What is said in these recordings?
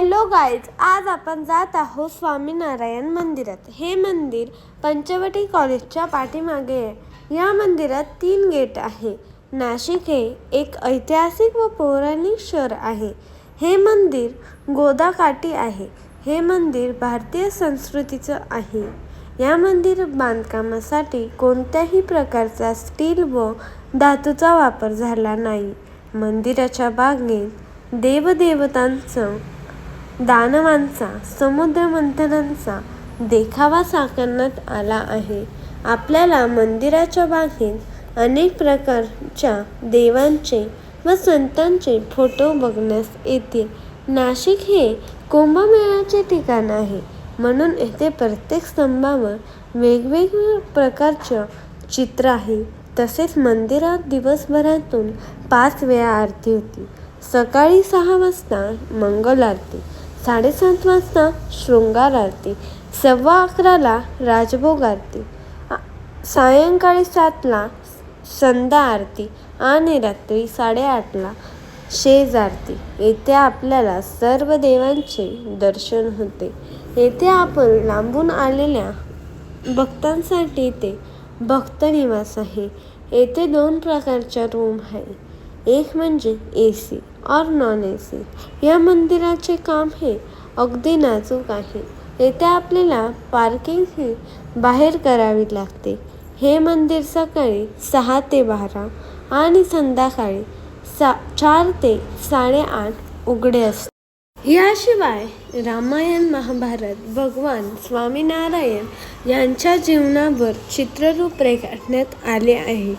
Hello guys, आज आपण जात आहोत स्वामीनारायण मंदिरात. हे मंदिर पंचवटी कॉलेजच्या पाठीमागे आहे. या मंदिरात 3 गेट आहे. नाशिक हे एक ऐतिहासिक व पौराणिक शहर आहे. हे मंदिर गोदाकाठी आहे. हे मंदिर भारतीय संस्कृतीचं आहे. या मंदिर बांधकामासाठी कोणत्याही प्रकारचा स्टील व धातूचा वापर झाला नाही. मंदिराच्या बागेत देवदेवतांचं, दानवांचा, समुद्रमंथनांचा देखावा साकारण्यात आला आहे. आपल्याला मंदिराच्या बागेत अनेक प्रकारच्या देवांचे व संतांचे फोटो बघण्यास येतील. नाशिक हे कुंभमेळ्याचे ठिकाण आहे, म्हणून येथे प्रत्येक स्तंभावर वेगवेगळ्या प्रकारचं चित्र आहे. तसेच मंदिरात दिवसभरातून 5 वेळा आरती होती. सकाळी 6 वाजता मंगल आरती, 7:30 वाजता शृंगार आरती, 11:15ला राजभोग आरती, सायंकाळी 7ला संध्या आरती आणि रात्री 8:30ला शेज आरती. येथे आपल्याला सर्व देवांचे दर्शन होते. येथे आपण लांबून आलेल्या भक्तांसाठी इथे भक्त निवास आहे. येथे 2 प्रकारच्या रूम आहे. एक म्हणजे AC और नॉन AC. या मंदिराचे काम हे अगदी नाजूक आहे. येथे आपल्याला पार्किंग ही बाहेर करावी लागते. हे मंदिर सकाळी 6 ते 12 आणि संध्याकाळी 4 ते 8:30 उघडे असते. याशिवाय रामायण, महाभारत, भगवान स्वामीनारायण यांच्या जीवनावर चित्ररूप रेखाटण्यात आले आहे.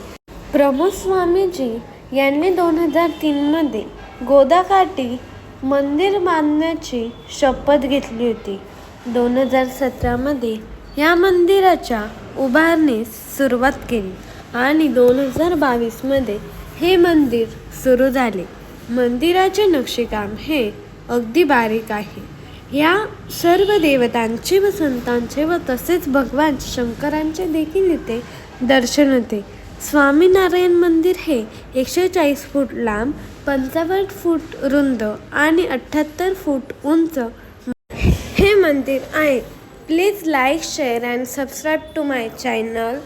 प्रमोद स्वामीजी यांनी 2003 मध्ये गोदाकाठी मंदिर बांधण्याची शपथ घेतली होती. 2017 मध्ये या मंदिराच्या उभारणीस सुरुवात केली आणि 2022 मध्ये हे मंदिर सुरू झाले. मंदिराचे नक्षीकाम हे अगदी बारीक आहे. या सर्व देवतांचे व संतांचे व तसेच भगवान शंकरांचे देखील इथे दर्शन होते. स्वामीनारायण मंदिर हे 140 फूट लांब, 55 फूट रुंद आणि 78 फूट उंच हे मंदिर आहे. Please like, share and subscribe to my channel.